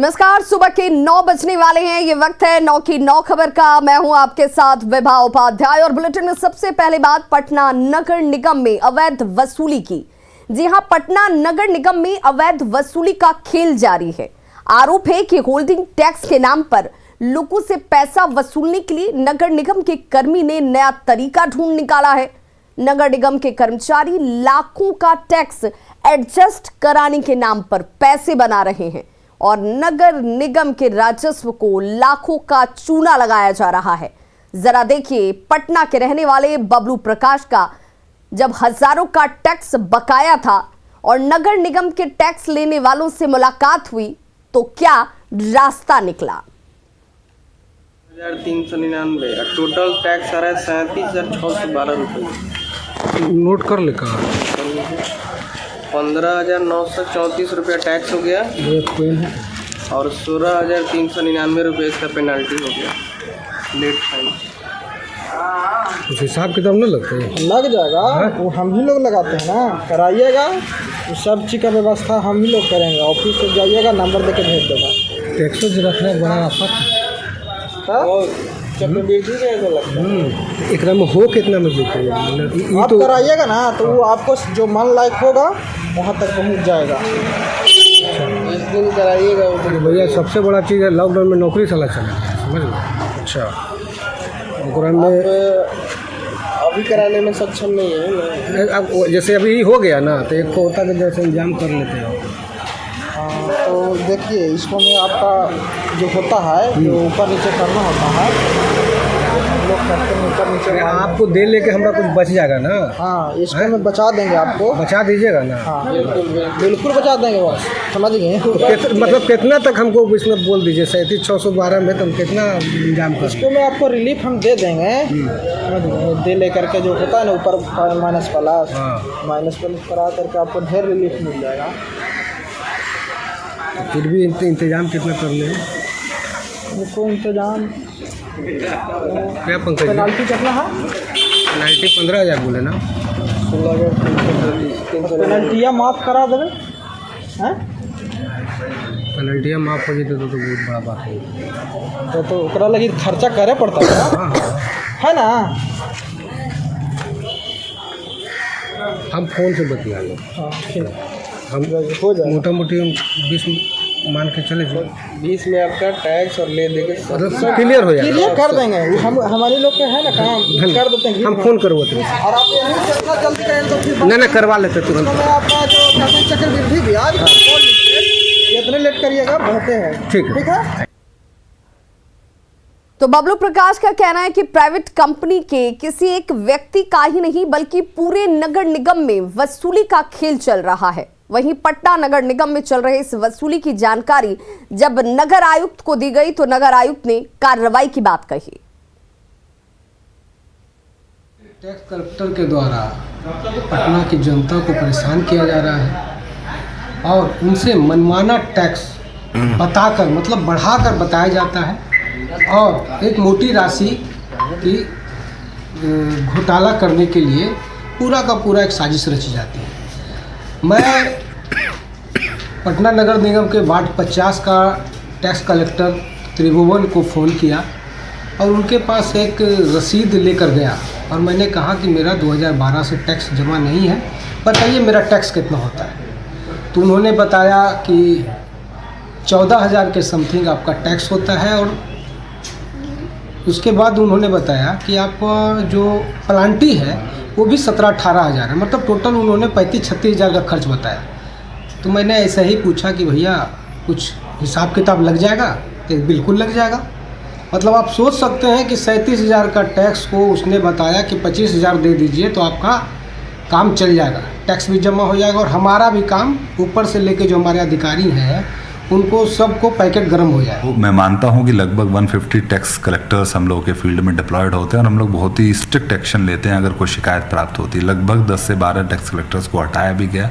नमस्कार, सुबह के 9 बजने वाले हैं। ये वक्त है 9 की 9 खबर का। मैं हूं आपके साथ विभा उपाध्याय और बुलेटिन में सबसे पहले बात पटना नगर निगम में अवैध वसूली की। जी हां, पटना नगर निगम में अवैध वसूली का खेल जारी है। आरोप है कि होल्डिंग टैक्स के नाम पर लोगों से पैसा वसूलने के लिए नगर निगम के कर्मी ने नया तरीका ढूंढ निकाला है। नगर निगम के कर्मचारी लाखों का टैक्स एडजस्ट कराने के नाम पर पैसे बना रहे हैं और नगर निगम के राजस्व को लाखों का चूना लगाया जा रहा है। जरा देखिए पटना के रहने वाले बबलू प्रकाश का जब हजारों का टैक्स बकाया था और नगर निगम के टैक्स लेने वालों से मुलाकात हुई तो क्या रास्ता निकला। 1399 टोटल टैक्स आ रहा है 37,612 रुपये। नोट कर ले का 15,934 रुपया टैक्स हो गया और 16,399 रुपये इसका पेनल्टी हो गया लेट फाइन। कुछ हिसाब किताब नहीं लगता है? लग जाएगा वो हम ही लोग लगाते हैं ना, कराइएगा तो सब चीज़ का व्यवस्था हम ही लोग करेंगे। ऑफिस से जाइएगा, नंबर देके भेज देगा। टैक्सों से रखना बड़ा आफत है। चक्रवृद्धि का ऐसा लगता है। एकरा में हो कितना में आप तो कराइएगा ना तो वो आपको जो मन लायक होगा वहाँ तक पहुँच जाएगा। इस दिन कराइएगा। भैया सबसे बड़ा चीज़ है लॉकडाउन में नौकरी साला चला गया, समझ लो। अच्छा ओकरा में अभी कराने में सक्षम नहीं है। अब जैसे अभी हो गया ना तो एक को होता है जैसे इंतजाम कर लेते हो। तो देखिए इसको में आपका जो होता है जो ऊपर नीचे करना होता है, लोग करते हैं ऊपर नीचे। आपको दे लेके हमारा कुछ बच जाएगा ना। हाँ, इसको में बचा देंगे, आपको बचा दीजिएगा ना। हाँ बिल्कुल बचा देंगे, बस समझ गए। मतलब कितना तक हमको इसमें बोल दीजिए 37,612 में तो हम कितना इंतजाम कर। इसको में आपको रिलीफ हम दे देंगे, समझ गए। दे लेकर के जो होता है ना ऊपर माइनस प्लस करा करके आपको ढेर रिलीफ मिल जाएगा। फिर भी इंतजाम कितना कर ले? देखो इंतजाम क्या पंकज पेनाल्टी कितना है? पेनाल्टी 15,000 बोले ना। 16,000 पेनाल्टियाँ माफ़ करा देवे हैं। पेनल्टियाँ माफ़ हो जाती तो बहुत बड़ा बात है। तो ओकरा लगी खर्चा करे पड़ता है ना। हम फोन से बतिया लो। हम हो जाए मोटा मोटी 20 मान के चले जाओ। 20 में आपका टैक्स और ले दे के मतलब क्लियर हो जाएगा। क्लियर कर देंगे। हम हमारे लोग के है ना काम कर देते हैं। हम फोन करवाते हैं और आप यहीं से इतना जल्दी करें तो फिर ना करवा लेते तुरंत। तो मैं आपका जो कहते हैं चक्रवृद्धि ब्याज इतने लेट करिएगा बढ़ते हैं। ठीक है। तो बबलू प्रकाश का कहना है कि प्राइवेट कंपनी के किसी एक व्यक्ति का ही नहीं बल्कि पूरे नगर निगम में वसूली का खेल चल रहा है। वहीं पटना नगर निगम में चल रहे इस वसूली की जानकारी जब नगर आयुक्त को दी गई तो नगर आयुक्त ने कार्रवाई की बात कही। टैक्स कलेक्टर के द्वारा पटना की जनता को परेशान किया जा रहा है और उनसे मनमाना टैक्स बताकर मतलब बढ़ाकर बताया जाता है और एक मोटी राशि की घोटाला करने के लिए पूरा का पूरा एक साजिश रची जाती है। मैं पटना नगर निगम के वार्ड 50 का टैक्स कलेक्टर त्रिभुवन को फ़ोन किया और उनके पास एक रसीद लेकर गया और मैंने कहा कि मेरा 2012 से टैक्स जमा नहीं है, बताइए मेरा टैक्स कितना होता है। तो उन्होंने बताया कि 14,000 के समथिंग आपका टैक्स होता है और उसके बाद उन्होंने बताया कि आपका जो प्लांटी है वो भी 17-18 हज़ार है। मतलब टोटल उन्होंने 35-36 हज़ार का खर्च बताया। तो मैंने ऐसा ही पूछा कि भैया कुछ हिसाब किताब लग जाएगा? तो बिल्कुल लग जाएगा। मतलब आप सोच सकते हैं कि 37,000 का टैक्स को उसने बताया कि 25,000 दे दीजिए तो आपका काम चल जाएगा, टैक्स भी जमा हो जाएगा और हमारा भी काम ऊपर से लेके जो हमारे अधिकारी हैं उनको सबको पैकेट गर्म हो जाए। मैं मानता हूं कि लगभग 150 टैक्स कलेक्टर्स हम लोग के फील्ड में डिप्लॉयड होते हैं और हम लोग बहुत ही स्ट्रिक्ट एक्शन लेते हैं अगर कोई शिकायत प्राप्त होती है। लगभग 10 से 12 टैक्स कलेक्टर्स को हटाया भी गया।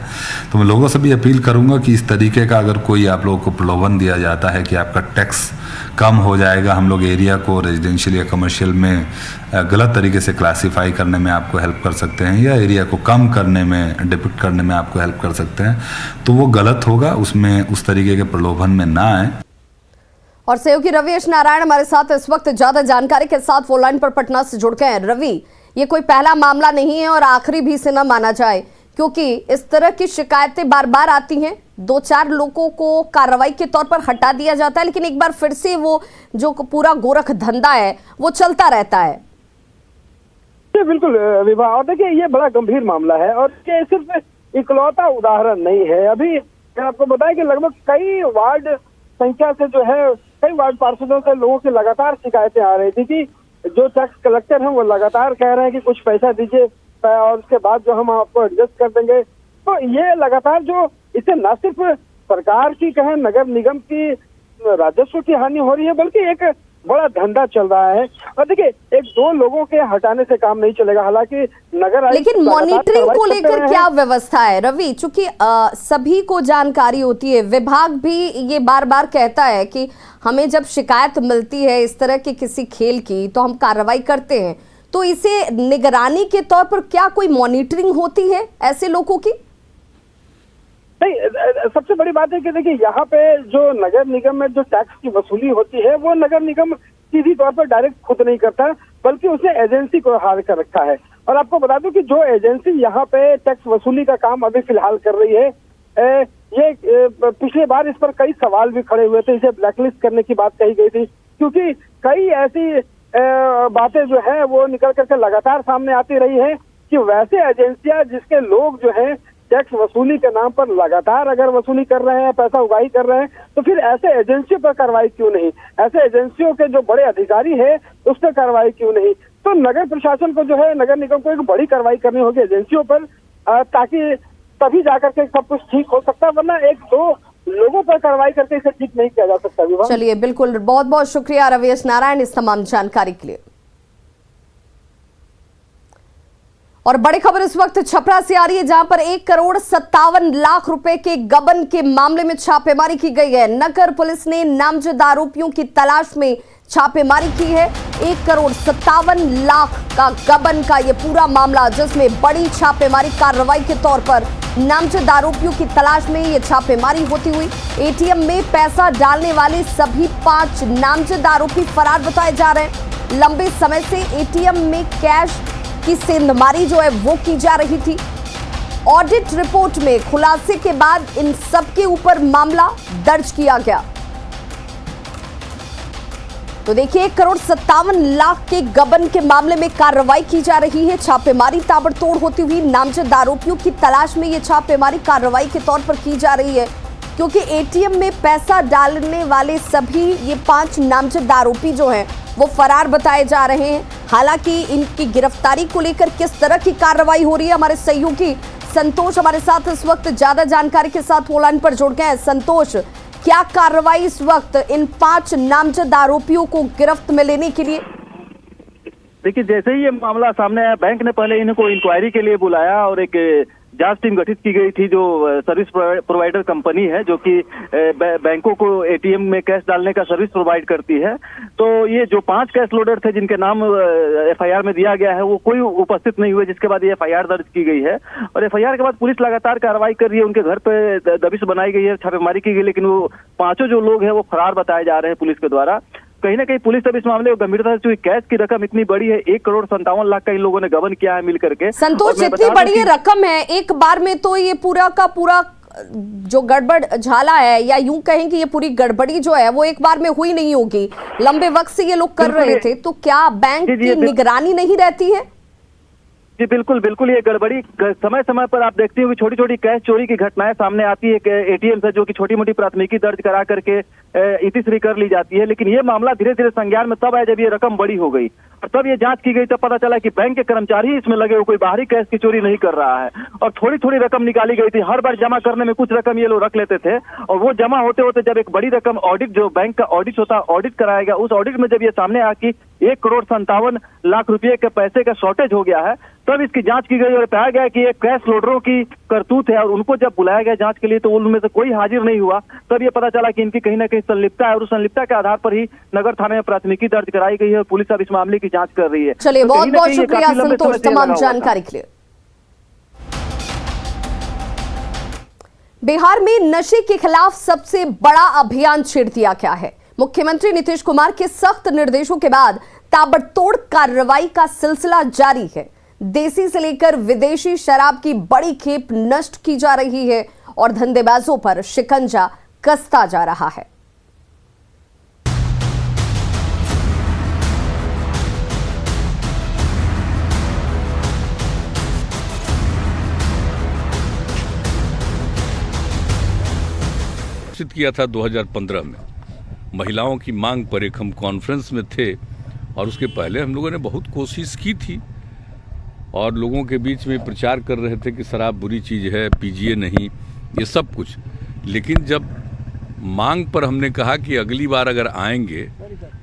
तो मैं लोगों से भी अपील करूंगा कि इस तरीके का अगर कोई आप लोगों को प्रलोभन दिया जाता है कि आपका टैक्स कम हो जाएगा, हम लोग एरिया को रेजिडेंशियल या कमर्शियल में गलत तरीके से क्लासीफाई करने में आपको हेल्प कर सकते हैं या एरिया को कम करने में डिपिक्ट करने में आपको हेल्प कर सकते हैं, तो वो गलत होगा। उसमें उस तरीके के प्रलोभन में ना आए। और सहयोगी रवीश नारायण हमारे साथ इस वक्त ज्यादा जानकारी के साथ फोन लाइन पर पटना से जुड़ गए हैं। रवि, ये कोई पहला मामला नहीं है और आखिरी भी से न माना जाए, क्योंकि इस तरह की शिकायतें बार बार आती हैं। 2-4 लोगों को कार्रवाई के तौर पर हटा दिया जाता है, लेकिन एक बार फिर से वो जो पूरा गोरख धंधा है वो चलता रहता है। बिल्कुल विभा, और देखिए ये बड़ा गंभीर मामला है और ये सिर्फ इकलौता उदाहरण नहीं है। अभी मैं आपको बताया कि लगभग कई वार्ड संख्या से जो है कई वार्ड पार्षदों से लोगों की लगातार शिकायतें आ रही थी कि जो टैक्स कलेक्टर हैं वो लगातार कह रहे हैं कि कुछ पैसा दीजिए और उसके बाद जो हम आपको एडजस्ट कर देंगे। तो ये लगातार जो इससे न सिर्फ सरकार की कहें नगर निगम की राजस्व की हानि हो रही है, बल्कि एक बड़ा धंधा चल रहा है। और देखिए 1-2 लोगों के हटाने से काम नहीं चलेगा। हालांकि नगर लेकिन मॉनिटरिंग को लेकर क्या व्यवस्था है रवि? चूंकि सभी को जानकारी होती है, विभाग भी ये बार बार कहता है कि हमें जब शिकायत मिलती है इस तरह के किसी खेल की तो हम कार्रवाई करते हैं। तो इसे निगरानी के तौर पर क्या कोई मॉनिटरिंग होती है ऐसे लोगों की? नहीं, सबसे बड़ी बात है कि देखिए यहाँ पे जो नगर निगम में जो टैक्स की वसूली होती है वो नगर निगम सीधी तौर पर डायरेक्ट खुद नहीं करता, बल्कि उसने एजेंसी को हायर कर रखा है। और आपको बता दूं कि जो एजेंसी यहाँ पे टैक्स वसूली का काम अभी फिलहाल कर रही है, ये पिछले बार इस पर कई सवाल भी खड़े हुए थे। इसे ब्लैकलिस्ट करने की बात कही गई थी, क्योंकि कई ऐसी बातें जो है वो निकल करके लगातार सामने आती रही है कि वैसे एजेंसियां जिसके लोग जो है टैक्स वसूली के नाम पर लगातार अगर वसूली कर रहे हैं, पैसा उगाही कर रहे हैं, तो फिर ऐसे एजेंसियों पर कार्रवाई क्यों नहीं? ऐसे एजेंसियों के जो बड़े अधिकारी है उस पर कार्रवाई क्यों नहीं? तो नगर प्रशासन को जो है नगर निगम को एक बड़ी कार्रवाई करनी होगी एजेंसियों पर, ताकि तभी जाकर के सब कुछ ठीक हो सकता है, वरना 1-2 लोगों पर कार्रवाई करके इसे ठीक नहीं किया जा सकता। विभाग चलिए, बिल्कुल, बहुत बहुत शुक्रिया रवीश नारायण इस तमाम जानकारी के लिए। और बड़ी खबर इस वक्त छपरा से आ रही है, जहां पर 1,57 लाख रुपए के गबन के मामले में छापेमारी की गई है। नगर पुलिस ने नामजद आरोपियों की तलाश में छापेमारी की है। 1,57 लाख का गबन का ये पूरा मामला, जिसमें बड़ी छापेमारी कार्रवाई के तौर पर नामजद आरोपियों की तलाश में ये छापेमारी होती हुई एटीएम में पैसा डालने वाले सभी 5 नामजद आरोपी फरार बताए जा रहे हैं। लंबे समय से एटीएम में कैश की सेंधमारी जो है वो की जा रही थी। ऑडिट रिपोर्ट में खुलासे के बाद इन सब के ऊपर मामला दर्ज किया गया। तो देखिए, 1,57 लाख के गबन के मामले में कार्रवाई की जा रही है। छापेमारी ताबड़तोड़ होती हुई नामजद आरोपियों की तलाश में ये छापेमारी कार्रवाई के तौर पर की जा रही है, क्योंकि एटीएम में पैसा डालने वाले सभी ये 5 नामजद आरोपी जो हैं वो फरार बताए जा रहे हैं। हालांकि इनकी गिरफ्तारी को लेकर किस तरह की कार्रवाई हो रही है, हमारे सहयोगी संतोष हमारे साथ इस वक्त ज्यादा जानकारी के साथ फोन लाइन पर जुड़ गए हैं। संतोष, क्या कार्रवाई इस वक्त इन 5 नामजद आरोपियों को गिरफ्त में लेने के लिए? देखिए, जैसे ही ये मामला सामने आया, बैंक ने पहले इनको इंक्वायरी के लिए बुलाया और एक जांच टीम गठित की गई थी, जो सर्विस प्रोवाइडर कंपनी है, जो कि बैंकों को एटीएम में कैश डालने का सर्विस प्रोवाइड करती है। तो ये जो 5 कैश लोडर थे जिनके नाम एफआईआर में दिया गया है, वो कोई उपस्थित नहीं हुए, जिसके बाद ये एफआईआर दर्ज की गई है। और एफआईआर के बाद पुलिस लगातार कार्रवाई कर रही है। उनके घर पे दबिश बनाई गई है, छापेमारी की गई, लेकिन वो 5 जो लोग हैं वो फरार बताए जा रहे हैं पुलिस के द्वारा। कहीं ना कहीं पुलिस अब इस मामले को गंभीरता से, चूंकि कैश की रकम इतनी बड़ी है, 1,57 लाख का इन लोगों ने गबन किया है मिल करके। संतोष, इतनी बड़ी ये रकम है, एक बार में तो ये पूरा का पूरा जो गड़बड़ झाला है, या यूं कहें कि ये पूरी गड़बड़ी जो है वो एक बार में हुई नहीं होगी। लंबे वक्त से ये लोग कर रहे थे, तो क्या बैंक की निगरानी नहीं रहती है? जी बिल्कुल बिल्कुल, ये गड़बड़ी समय समय पर आप देखती हो कि छोटी छोटी कैश चोरी की घटनाएं सामने आती है एटीएम से, जो कि छोटी मोटी प्राथमिकी दर्ज करा करके इतिश्री कर ली जाती है। लेकिन ये मामला धीरे धीरे संज्ञान में तब आया जब ये रकम बड़ी हो गई, और तब ये जांच की गई, तब पता चला कि बैंक के कर्मचारी इसमें लगे हुए, कोई बाहरी कैश की चोरी नहीं कर रहा है। और थोड़ी थोड़ी रकम निकाली गई थी, हर बार जमा करने में कुछ रकम ये लोग रख लेते थे, और वो जमा होते होते जब एक बड़ी रकम ऑडिट, जो बैंक का ऑडिट होता है, ऑडिट कराया गया, उस ऑडिट में जब ये सामने आया कि 1,57 लाख रुपए के पैसे का शॉर्टेज हो गया है, तब इसकी जांच की गई और पाया गया कि ये कैश लोडरों की करतूत है। और उनको जब बुलाया गया जांच के लिए, तो उनमें से कोई हाजिर नहीं हुआ। तब ये पता चला कि इनकी कहीं ना कहीं संलिप्तता है, और उस संलिप्तता के आधार पर ही नगर थाने में प्राथमिकी दर्ज कराई गई है और पुलिस अब इस मामले की जांच कर रही है। चलिए, बहुत बहुत शुक्रिया संतोष तमाम जानकारी के लिए। बिहार में नशे के खिलाफ सबसे बड़ा अभियान छेड़ दिया गया है। मुख्यमंत्री नीतीश कुमार के सख्त निर्देशों के बाद ताबड़तोड़ कार्रवाई का सिलसिला जारी है। देसी से लेकर विदेशी शराब की बड़ी खेप नष्ट की जा रही है और धंधेबाजों पर शिकंजा कसता जा रहा है। किया था 2015 में महिलाओं की मांग पर एक हम कॉन्फ्रेंस में थे और उसके पहले हम लोगों ने बहुत कोशिश की थी और लोगों के बीच में प्रचार कर रहे थे कि शराब बुरी चीज़ है, पीजिए नहीं, ये सब कुछ। लेकिन जब मांग पर हमने कहा कि अगली बार अगर आएंगे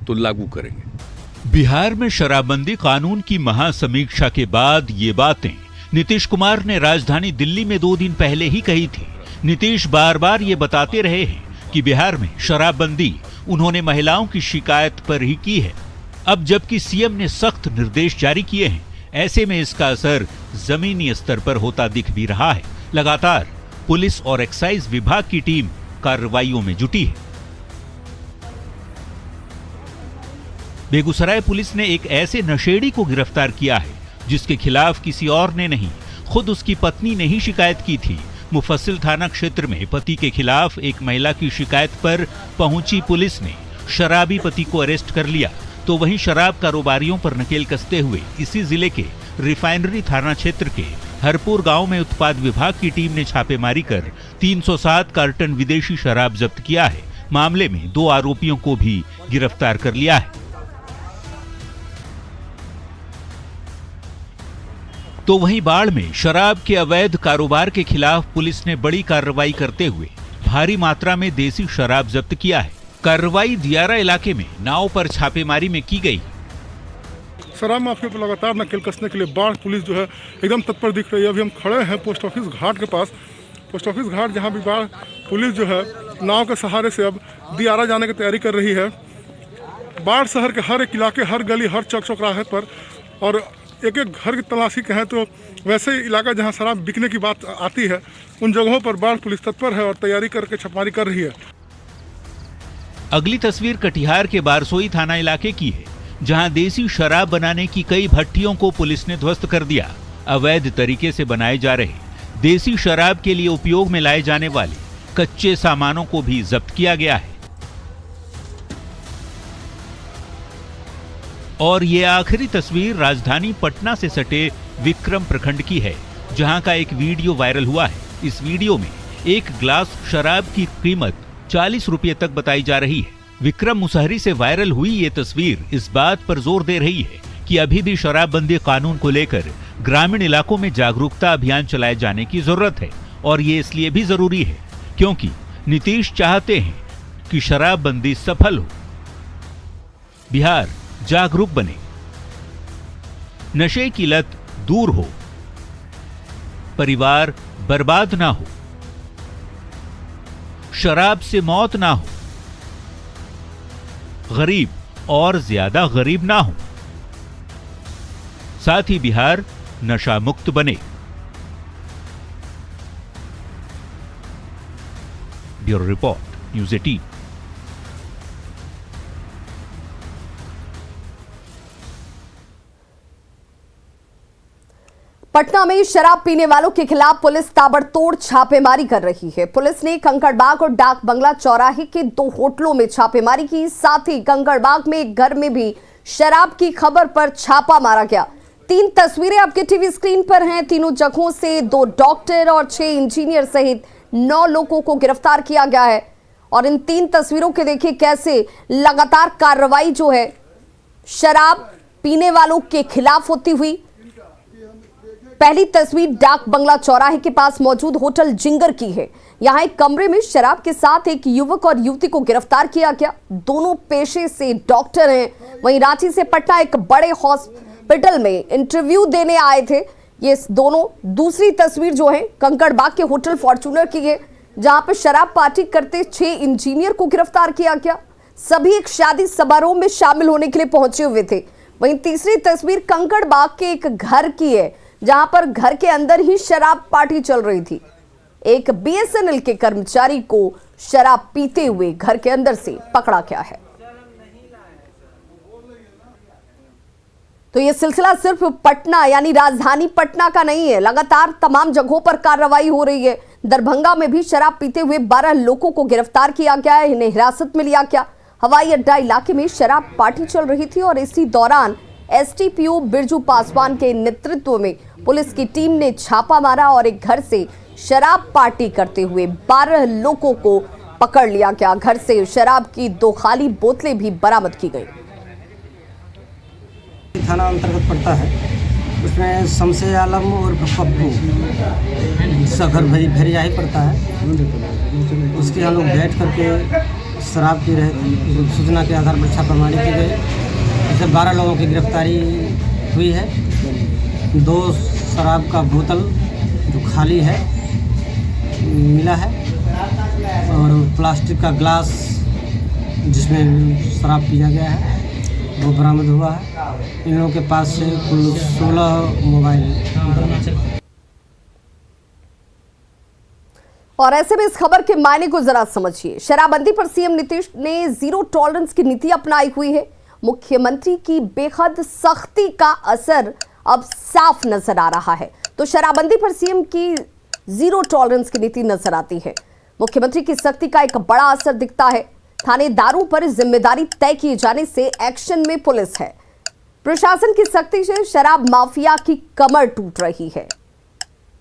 तो लागू करेंगे। बिहार में शराबबंदी कानून की महासमीक्षा के बाद ये बातें नीतीश कुमार ने राजधानी दिल्ली में 2 दिन पहले ही कही थी। नीतीश बार बार ये बताते रहे हैं कि बिहार में शराबबंदी उन्होंने महिलाओं की शिकायत पर ही की है। अब जबकि सीएम ने सख्त निर्देश जारी किए हैं, ऐसे में इसका असर जमीनी स्तर पर होता दिख भी रहा है। लगातार पुलिस और एक्साइज विभाग की टीम कार्रवाइयों में जुटी है। बेगूसराय पुलिस ने एक ऐसे नशेड़ी को गिरफ्तार किया है जिसके खिलाफ किसी और ने नहीं, खुद उसकी पत्नी ने ही शिकायत की थी। मुफस्सिल थाना क्षेत्र में पति के खिलाफ एक महिला की शिकायत पर पहुंची पुलिस ने शराबी पति को अरेस्ट कर लिया, तो वहीं शराब कारोबारियों पर नकेल कसते हुए इसी जिले के रिफाइनरी थाना क्षेत्र के हरपुर गांव में उत्पाद विभाग की टीम ने छापेमारी कर 307 कार्टन विदेशी शराब जब्त किया है। मामले में 2 आरोपियों को भी गिरफ्तार कर लिया है। तो वहीं बाढ़ में शराब के अवैध कारोबार के खिलाफ पुलिस ने बड़ी कार्रवाई करते हुए भारी मात्रा में देसी शराब जब्त किया है। कार्रवाई दियारा इलाके में नाव पर छापेमारी में की गई। शराब माफिया पर लगातार नकेल कसने के लिए बाढ़ पुलिस जो है एकदम तत्पर दिख रही है। अभी हम खड़े हैं पोस्ट ऑफिस घाट के पास। पोस्ट ऑफिस घाट जहां भी बाढ़ पुलिस जो है नाव के सहारे से अब दियारा जाने की तैयारी कर रही है। बाढ़ शहर के हर एक इलाके, हर गली, हर चौक चौराहे पर और एक एक घर की तलाशी कहें तो वैसे इलाका जहां शराब बिकने की बात आती है उन जगहों पर बाढ़ पुलिस तत्पर है और तैयारी करके छापेमारी कर रही है। अगली तस्वीर कटिहार के बारसोई थाना इलाके की है, जहां देसी शराब बनाने की कई भट्टियों को पुलिस ने ध्वस्त कर दिया। अवैध तरीके से बनाए जा रहे देसी शराब के लिए उपयोग में लाए जाने वाले कच्चे सामानों को भी जब्त किया गया है। और ये आखिरी तस्वीर राजधानी पटना से सटे विक्रम प्रखंड की है, जहां का एक वीडियो वायरल हुआ है। इस वीडियो में एक ग्लास शराब की कीमत 40 रुपये तक बताई जा रही है। विक्रम मुसहरी से वायरल हुई ये तस्वीर इस बात पर जोर दे रही है कि अभी भी शराबबंदी कानून को लेकर ग्रामीण इलाकों में जागरूकता अभियान चलाए जाने की जरूरत है। और ये इसलिए भी जरूरी है क्योंकि नीतीश चाहते हैं कि शराबबंदी सफल हो, बिहार जागरूक बने, नशे की लत दूर हो, परिवार बर्बाद ना हो, शराब से मौत ना हो, गरीब और ज्यादा गरीब ना हो, साथ ही बिहार नशा मुक्त बने। Bureau report, news 18। पटना में शराब पीने वालों के खिलाफ पुलिस ताबड़तोड़ छापेमारी कर रही है। पुलिस ने कंकड़बाग और डाक बंगला चौराहे के 2 होटलों में छापेमारी की। साथ ही कंकड़बाग में एक घर में भी शराब की खबर पर छापा मारा गया। 3 तस्वीरें आपके टीवी स्क्रीन पर हैं। तीनों जगहों से 2 डॉक्टर और 6 इंजीनियर सहित 9 लोगों को गिरफ्तार किया गया है। और इन 3 तस्वीरों के देखिए कैसे लगातार कार्रवाई जो है शराब पीने वालों के खिलाफ होती हुई। पहली तस्वीर डाक बंगला चौराहे के पास मौजूद होटल जिंगर की है। यहां एक कमरे में शराब के साथ एक युवक और युवती को गिरफ्तार किया गया। दोनों पेशे से डॉक्टर हैं। वहीं रांची से पटना एक बड़े हॉस्पिटल में इंटरव्यू देने आए थे ये दोनों। दूसरी तस्वीर जो है कंकड़बाग के होटल फॉर्च्यूनर की है, जहां पर शराब पार्टी करते 6 इंजीनियर को गिरफ्तार किया गया। सभी एक शादी समारोह में शामिल होने के लिए पहुंचे हुए थे। वहीं तीसरी तस्वीर कंकड़बाग के एक घर की है, जहां पर घर के अंदर ही शराब पार्टी चल रही थी। एक बीएसएनएल के कर्मचारी को शराब पीते हुए घर के अंदर से पकड़ा गया है। तो ये सिलसिला सिर्फ पटना यानी राजधानी पटना का नहीं है, लगातार तमाम जगहों पर कार्रवाई हो रही है। दरभंगा में भी शराब पीते हुए 12 लोगों को गिरफ्तार किया गया है, इन्हें हिरासत में लिया गया। हवाई अड्डा इलाके में शराब पार्टी चल रही थी और इसी दौरान एसटीपीओ बिरजू पासवान के नेतृत्व में पुलिस की टीम ने छापा मारा और एक घर से शराब पार्टी करते हुए 12 लोगों को पकड़ लिया गया। घर से शराब की 2 खाली बोतलें भी बरामद की गई। थाना अंतर्गत पड़ता है, उसमें शमसे आलम और पप्पू जिसका घर भेरिया ही पड़ता है, उसके हम लोग बैठ करके शराब पी रहे थे। सूचना के आधार पर छापामारी की गई, इससे 12 लोगों की गिरफ्तारी हुई है। 2 शराब का बोतल जो खाली है मिला है और प्लास्टिक का ग्लास जिसमें शराब पिया गया है वो बरामद हुआ है। इन लोगों के पास से कुल 16 मोबाइल। और ऐसे में इस खबर के मायने को जरा समझिए। शराबबंदी पर सीएम नीतीश ने जीरो टॉलरेंस की नीति अपनाई हुई है। मुख्यमंत्री की बेहद सख्ती का असर अब साफ नजर आ रहा है। तो शराबबंदी पर सीएम की जीरो टॉलरेंस की नीति नजर आती है। मुख्यमंत्री की सख्ती का एक बड़ा असर दिखता है। थानेदारों पर जिम्मेदारी तय किए जाने से एक्शन में पुलिस है। प्रशासन की सख्ती से शराब माफिया की कमर टूट रही है।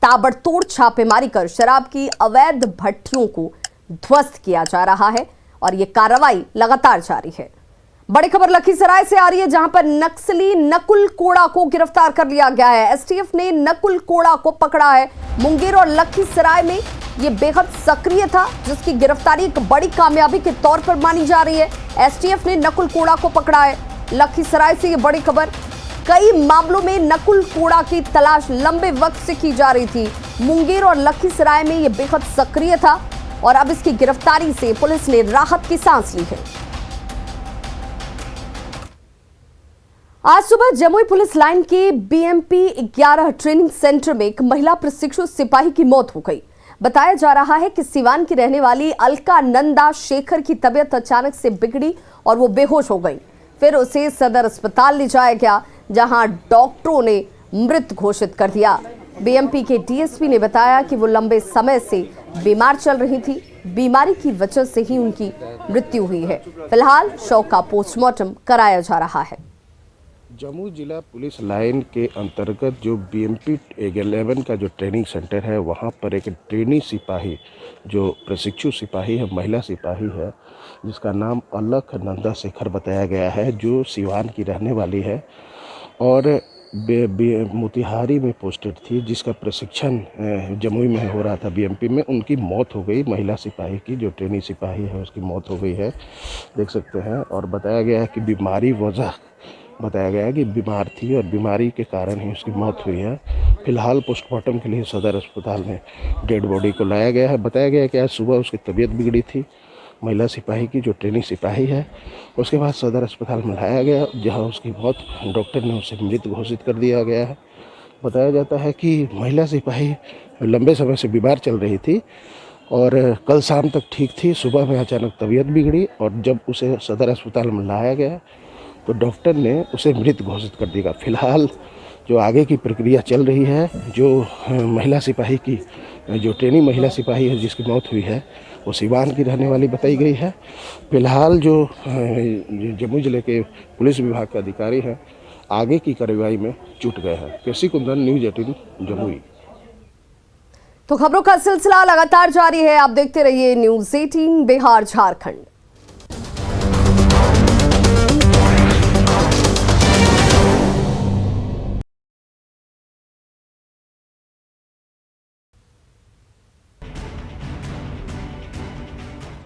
ताबड़तोड़ छापेमारी कर शराब की अवैध भट्टियों को ध्वस्त किया जा रहा है और यह कार्रवाई लगातार जारी है। बड़ी खबर लखीसराय से आ रही है, जहां पर नक्सली नकुल कोड़ा को गिरफ्तार कर लिया गया है। एसटीएफ ने नकुल कोड़ा को पकड़ा है। मुंगेर और लखीसराय में ये बेहद सक्रिय था, जिसकी गिरफ्तारी एक बड़ी कामयाबी के तौर पर मानी जा रही है। एसटीएफ ने नकुल कोड़ा को पकड़ा है। लखीसराय से ये बड़ी खबर, कई मामलों में नकुल कोड़ा की तलाश लंबे वक्त से की जा रही थी। मुंगेर और लखीसराय में ये बेहद सक्रिय था और अब इसकी गिरफ्तारी से पुलिस ने राहत की सांस ली है। आज सुबह जमुई पुलिस लाइन के बीएमपी 11 ट्रेनिंग सेंटर में एक महिला प्रशिक्षु सिपाही की मौत हो गई। बताया जा रहा है कि सिवान की रहने वाली अलका नंदा शेखर की तबीयत अचानक से बिगड़ी और वो बेहोश हो गई। फिर उसे सदर अस्पताल ले जाया गया, जहां डॉक्टरों ने मृत घोषित कर दिया। बीएमपी के डीएसपी ने बताया कि वो लंबे समय से बीमार चल रही थी। बीमारी की वजह से ही उनकी मृत्यु हुई है। फिलहाल शव का पोस्टमार्टम कराया जा रहा है। जमुई जिला पुलिस लाइन के अंतर्गत जो बीएमपी 11 का जो ट्रेनिंग सेंटर है, वहाँ पर एक ट्रेनी सिपाही जो प्रशिक्षु सिपाही है, महिला सिपाही है, जिसका नाम अलख नंदा शेखर बताया गया है, जो सिवान की रहने वाली है और मोतिहारी में पोस्टेड थी, जिसका प्रशिक्षण जमुई में हो रहा था बीएमपी में। उनकी मौत हो गई, महिला सिपाही की जो ट्रेनी सिपाही है उसकी मौत हो गई है, देख सकते हैं। और बताया गया है कि बीमारी वजह बताया गया है कि बीमार थी और बीमारी के कारण ही उसकी मौत हुई है। फिलहाल पोस्टमार्टम के लिए सदर अस्पताल में डेड बॉडी को लाया गया है। बताया गया है कि आज सुबह उसकी तबीयत बिगड़ी थी, महिला सिपाही की जो ट्रेनिंग सिपाही है। उसके बाद सदर अस्पताल में लाया गया, जहां उसकी मौत डॉक्टर ने उसे मृत घोषित कर दिया गया है। बताया जाता है कि महिला सिपाही लंबे समय से बीमार चल रही थी और कल शाम तक ठीक थी। सुबह में अचानक तबीयत बिगड़ी और जब उसे सदर अस्पताल में लाया गया तो डॉक्टर ने उसे मृत घोषित कर दिया। फिलहाल जो आगे की प्रक्रिया चल रही है, जो महिला सिपाही की जो ट्रेनिंग महिला सिपाही है जिसकी मौत हुई है, वो सिवान की रहने वाली बताई गई है। फिलहाल जो जमुई जिले के पुलिस विभाग के अधिकारी हैं, आगे की कार्रवाई में जुट गए हैं। केसी कुंदन, न्यूज़ 18 जमुई। तो खबरों का सिलसिला लगातार जारी है, आप देखते रहिए न्यूज़ 18 बिहार झारखंड।